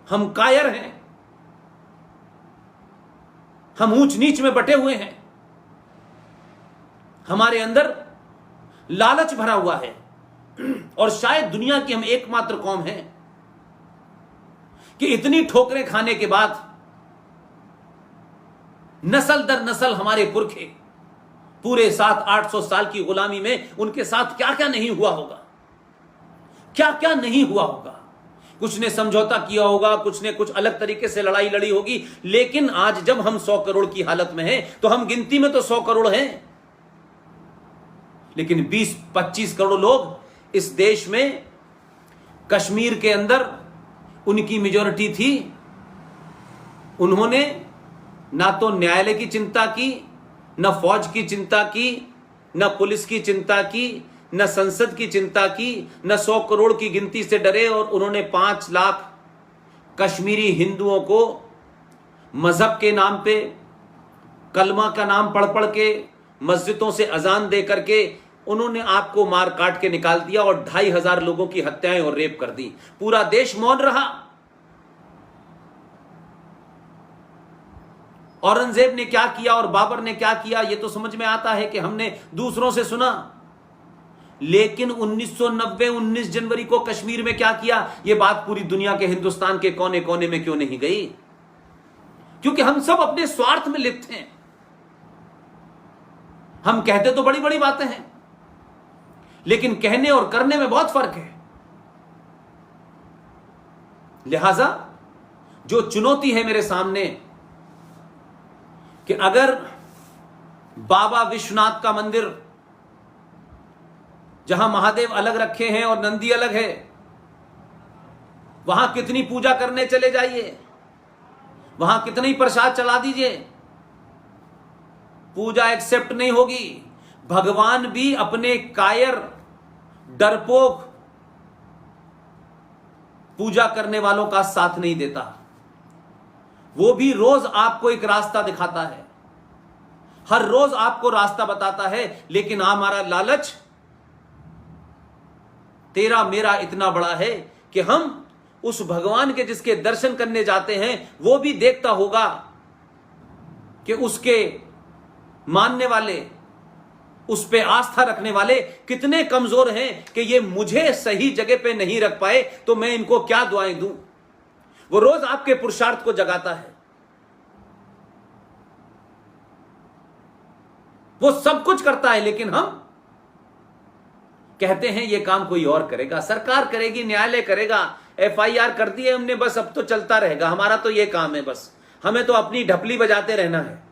हम कायर हैं, हम ऊंच नीच में बटे हुए हैं, हमारे अंदर लालच भरा हुआ है। और शायद दुनिया की हम एकमात्र कौम हैं कि इतनी ठोकरें खाने के बाद नस्ल दर नस्ल हमारे पुरखे पूरे 700-800 साल की गुलामी में उनके साथ क्या क्या नहीं हुआ होगा, क्या क्या नहीं हुआ होगा। कुछ ने समझौता किया होगा, कुछ ने कुछ अलग तरीके से लड़ाई लड़ी होगी, लेकिन आज जब हम 100 करोड़ की हालत में हैं तो हम गिनती में तो 100 करोड़ हैं, लेकिन 20-25 करोड़ लोग इस देश में, कश्मीर के अंदर उनकी मेजॉरिटी थी। उन्होंने ना तो न्यायालय की चिंता की, न फौज की चिंता की, न पुलिस की चिंता की, न संसद की चिंता की, न 100 करोड़ की गिनती से डरे, और उन्होंने 5 लाख कश्मीरी हिंदुओं को मजहब के नाम पे, कलमा का नाम पढ़ पढ़ के, मस्जिदों से अजान दे करके उन्होंने आपको मार काट के निकाल दिया और 2500 लोगों की हत्याएं और रेप कर दी। पूरा देश मौन रहा। औरंगजेब ने क्या किया और बाबर ने क्या किया ये तो समझ में आता है कि हमने दूसरों से सुना, लेकिन 1990 19 जनवरी को कश्मीर में क्या किया ये बात पूरी दुनिया के, हिंदुस्तान के कोने कोने में क्यों नहीं गई? क्योंकि हम सब अपने स्वार्थ में लिप्त हैं। हम कहते तो बड़ी बड़ी बातें हैं, लेकिन कहने और करने में बहुत फर्क है। लिहाजा जो चुनौती है मेरे सामने कि अगर बाबा विश्वनाथ का मंदिर, जहां महादेव अलग रखे हैं और नंदी अलग है, वहां कितनी पूजा करने चले जाइए, वहां कितनी प्रसाद चला दीजिए, पूजा एक्सेप्ट नहीं होगी। भगवान भी अपने कायर, डरपोक पूजा करने वालों का साथ नहीं देता। वो भी रोज आपको एक रास्ता दिखाता है, हर रोज आपको रास्ता बताता है, लेकिन हमारा लालच तेरा मेरा इतना बड़ा है कि हम उस भगवान के जिसके दर्शन करने जाते हैं वो भी देखता होगा कि उसके मानने वाले, उस पे आस्था रखने वाले कितने कमजोर हैं कि ये मुझे सही जगह पे नहीं रख पाए तो मैं इनको क्या दुआएं दूं। वो रोज आपके पुरुषार्थ को जगाता है, वो सब कुछ करता है, लेकिन हम कहते हैं ये काम कोई और करेगा, सरकार करेगी, न्यायालय करेगा, FIR कर दी है हमने, बस अब तो चलता रहेगा, हमारा तो ये काम है, बस हमें तो अपनी ढपली बजाते रहना है।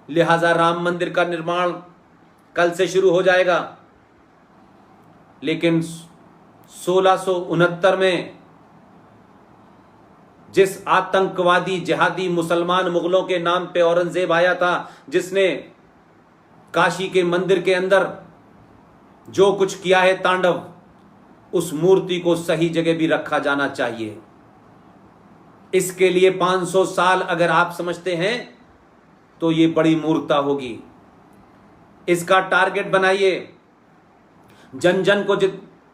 लिहाजा राम मंदिर का निर्माण कल से शुरू हो जाएगा, लेकिन 1669 में जिस आतंकवादी जिहादी मुसलमान मुगलों के नाम पे औरंगजेब आया था, जिसने काशी के मंदिर के अंदर जो कुछ किया है तांडव, उस मूर्ति को सही जगह भी रखा जाना चाहिए। इसके लिए 500 साल अगर आप समझते हैं तो ये बड़ी मूर्खता होगी। इसका टारगेट बनाइए, जन जन को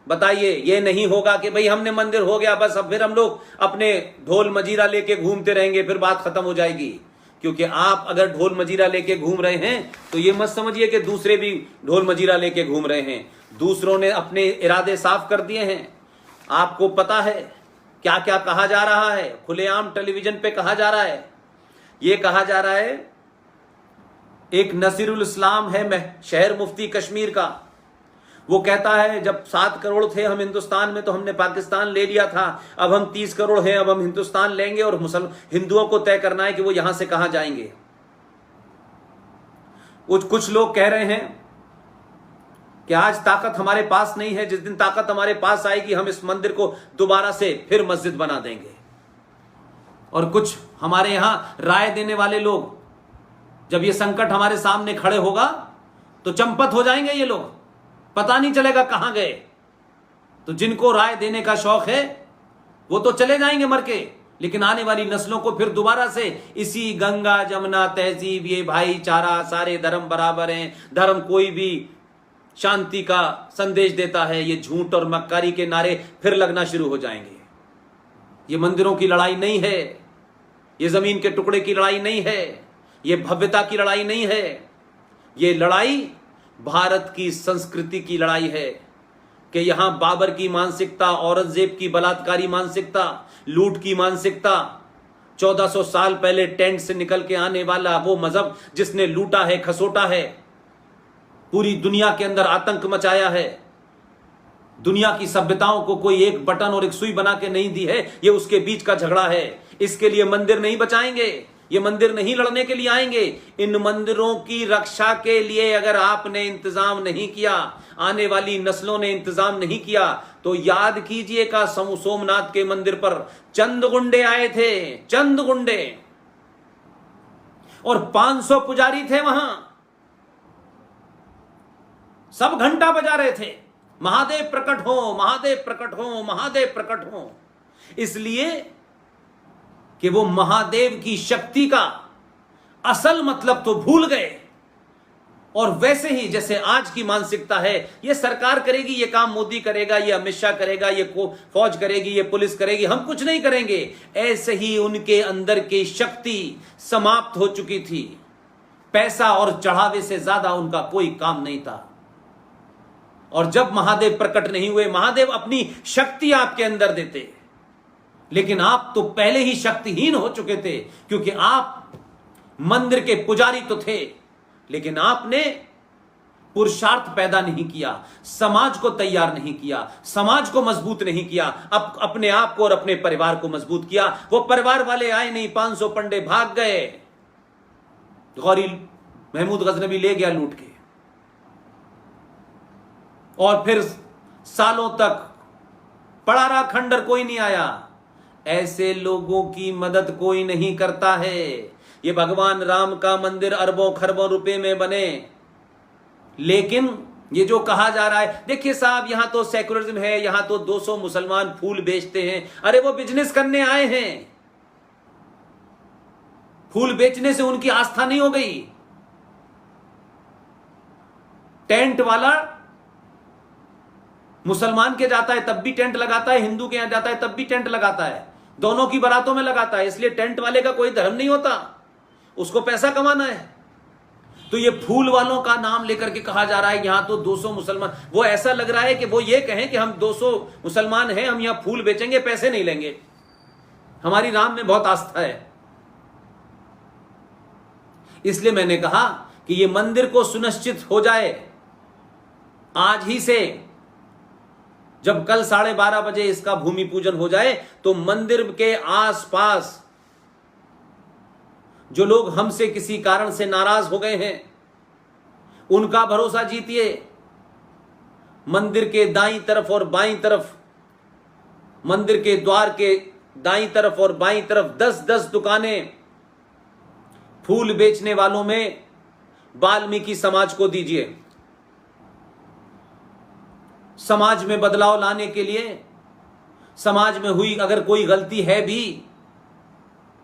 बताइए। ये नहीं होगा कि भाई हमने मंदिर हो गया बस, अब फिर हम लोग अपने ढोल मजीरा लेके घूमते रहेंगे, फिर बात खत्म हो जाएगी। क्योंकि आप अगर ढोल मजीरा लेके घूम रहे हैं तो ये मत समझिए कि दूसरे भी ढोल मजीरा लेके घूम रहे हैं। दूसरों ने अपने इरादे साफ कर दिए हैं। आपको पता है क्या क्या कहा जा रहा है, खुलेआम टेलीविजन पे कहा जा रहा है। ये कहा जा रहा है, एक नसीरुल इस्लाम है शहर मुफ्ती कश्मीर का, वो कहता है जब 7 करोड़ थे हम हिंदुस्तान में तो हमने पाकिस्तान ले लिया था, अब हम 30 करोड़ हैं, अब हम हिंदुस्तान लेंगे और हिंदुओं को तय करना है कि वो यहां से कहां जाएंगे। कुछ लोग कह रहे हैं कि आज ताकत हमारे पास नहीं है, जिस दिन ताकत हमारे पास आएगी हम इस मंदिर को दोबारा से फिर मस्जिद बना देंगे। और कुछ हमारे यहां राय देने वाले लोग, जब ये संकट हमारे सामने खड़े होगा तो चंपत हो जाएंगे ये लोग, पता नहीं चलेगा कहां गए। तो जिनको राय देने का शौक है वो तो चले जाएंगे मर के, लेकिन आने वाली नस्लों को फिर दोबारा से इसी गंगा जमुना तहजीब, ये भाईचारा, सारे धर्म बराबर हैं, धर्म कोई भी शांति का संदेश देता है, ये झूठ और मक्कारी के नारे फिर लगना शुरू हो जाएंगे। ये मंदिरों की लड़ाई नहीं है, ये जमीन के टुकड़े की लड़ाई नहीं है, ये भव्यता की लड़ाई नहीं है। ये लड़ाई भारत की संस्कृति की लड़ाई है कि यहां बाबर की मानसिकता, औरंगजेब की बलात्कारी मानसिकता, लूट की मानसिकता, 1400 साल पहले टेंट से निकल के आने वाला वो मजहब जिसने लूटा है, खसोटा है, पूरी दुनिया के अंदर आतंक मचाया है, दुनिया की सभ्यताओं को कोई एक बटन और एक सुई बना के नहीं दी है, ये उसके बीच का झगड़ा है। इसके लिए मंदिर नहीं बचाएंगे, ये मंदिर नहीं लड़ने के लिए आएंगे। इन मंदिरों की रक्षा के लिए अगर आपने इंतजाम नहीं किया, आने वाली नस्लों ने इंतजाम नहीं किया, तो याद कीजिएगा सोमनाथ के मंदिर पर चंद गुंडे आए थे, चंद गुंडे, और 500 पुजारी थे वहां, सब घंटा बजा रहे थे, महादेव प्रकट हो, महादेव प्रकट हो, महादेव प्रकट हो। इसलिए कि वो महादेव की शक्ति का असल मतलब तो भूल गए। और वैसे ही जैसे आज की मानसिकता है, ये सरकार करेगी, ये काम मोदी करेगा, ये अमित शाह करेगा, ये फौज करेगी, ये पुलिस करेगी, हम कुछ नहीं करेंगे, ऐसे ही उनके अंदर की शक्ति समाप्त हो चुकी थी। पैसा और चढ़ावे से ज्यादा उनका कोई काम नहीं था। और जब महादेव प्रकट नहीं हुए, महादेव अपनी शक्ति आपके अंदर देते, लेकिन आप तो पहले ही शक्तिहीन हो चुके थे, क्योंकि आप मंदिर के पुजारी तो थे, लेकिन आपने पुरुषार्थ पैदा नहीं किया, समाज को तैयार नहीं किया, समाज को मजबूत नहीं किया, अपने आप को और अपने परिवार को मजबूत किया। वो परिवार वाले आए नहीं, 500 पंडे भाग गए, गौरी महमूद गजनबी ले गया लूट के, और फिर सालों तक पड़ा रहा खंडर, कोई नहीं आया। ऐसे लोगों की मदद कोई नहीं करता है। ये भगवान राम का मंदिर अरबों खरबों रुपए में बने, लेकिन ये जो कहा जा रहा है, देखिए साहब यहां तो सेकुलरिज्म है, यहां तो 200 मुसलमान फूल बेचते हैं। अरे वो बिजनेस करने आए हैं, फूल बेचने से उनकी आस्था नहीं हो गई। टेंट वाला मुसलमान के जाता है तब भी टेंट लगाता है, हिंदू के यहां जाता है तब भी टेंट लगाता है, दोनों की बारातों में लगाता है। इसलिए टेंट वाले का कोई धर्म नहीं होता, उसको पैसा कमाना है। तो ये फूल वालों का नाम लेकर के कहा जा रहा है यहां तो 200 मुसलमान, वो ऐसा लग रहा है कि वो ये कहें कि हम 200 मुसलमान हैं, हम यहां फूल बेचेंगे, पैसे नहीं लेंगे, हमारी राम में बहुत आस्था है। इसलिए मैंने कहा कि ये मंदिर को सुनिश्चित हो जाए आज ही से, जब कल 12:30 बजे इसका भूमि पूजन हो जाए, तो मंदिर के आसपास जो लोग हमसे किसी कारण से नाराज हो गए हैं, उनका भरोसा जीतिए। मंदिर के दाईं तरफ और बाईं तरफ, मंदिर के द्वार के दाईं तरफ और बाईं तरफ 10-10 दुकानें फूल बेचने वालों में वाल्मीकि समाज को दीजिए। समाज में बदलाव लाने के लिए, समाज में हुई अगर कोई गलती है भी,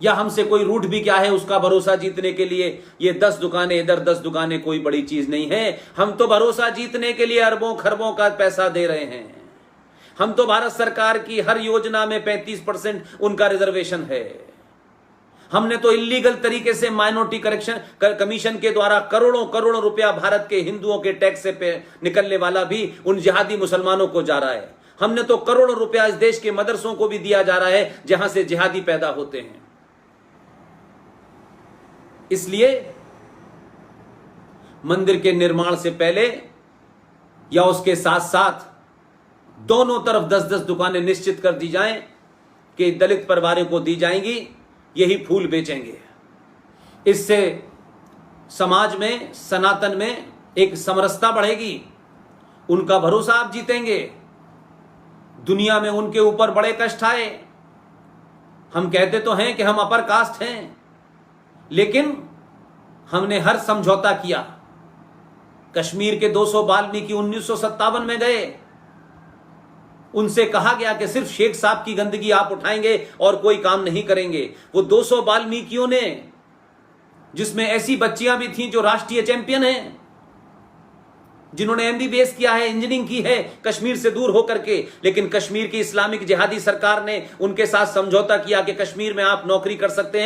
या हमसे कोई रूठ भी क्या है, उसका भरोसा जीतने के लिए ये 10 दुकानें इधर 10 दुकानें कोई बड़ी चीज नहीं है। हम तो भरोसा जीतने के लिए अरबों खरबों का पैसा दे रहे हैं। हम तो भारत सरकार की हर योजना में 35% उनका रिजर्वेशन है। हमने तो इलीगल तरीके से माइनॉरिटी करेक्शन कमीशन के द्वारा करोड़ों करोड़ों रुपया भारत के हिंदुओं के टैक्स से पे निकलने वाला भी उन जिहादी मुसलमानों को जा रहा है। हमने तो करोड़ों रुपया इस देश के मदरसों को भी दिया जा रहा है जहां से जिहादी पैदा होते हैं। इसलिए मंदिर के निर्माण से पहले या उसके साथ साथ दोनों तरफ 10-10 दुकानें निश्चित कर दी जाएं कि दलित परिवारों को दी जाएंगी, यही फूल बेचेंगे। इससे समाज में, सनातन में एक समरसता बढ़ेगी, उनका भरोसा आप जीतेंगे। दुनिया में उनके ऊपर बड़े कष्ट आए, हम कहते तो हैं कि हम अपर कास्ट हैं, लेकिन हमने हर समझौता किया। कश्मीर के 200 वाल्मीकि 1957 में गए, उनसे कहा गया कि सिर्फ शेख साहब की गंदगी आप उठाएंगे और कोई काम नहीं करेंगे। वो 200 वाल्मीकियों ने, जिसमें ऐसी बच्चियां भी थीं जो राष्ट्रीय चैंपियन हैं, जिन्होंने एमबीबीएस किया है, इंजीनियरिंग की है कश्मीर से दूर होकर के, लेकिन कश्मीर की इस्लामिक जिहादी सरकार ने उनके साथ समझौता किया कि कश्मीर में आप नौकरी कर सकते हैं।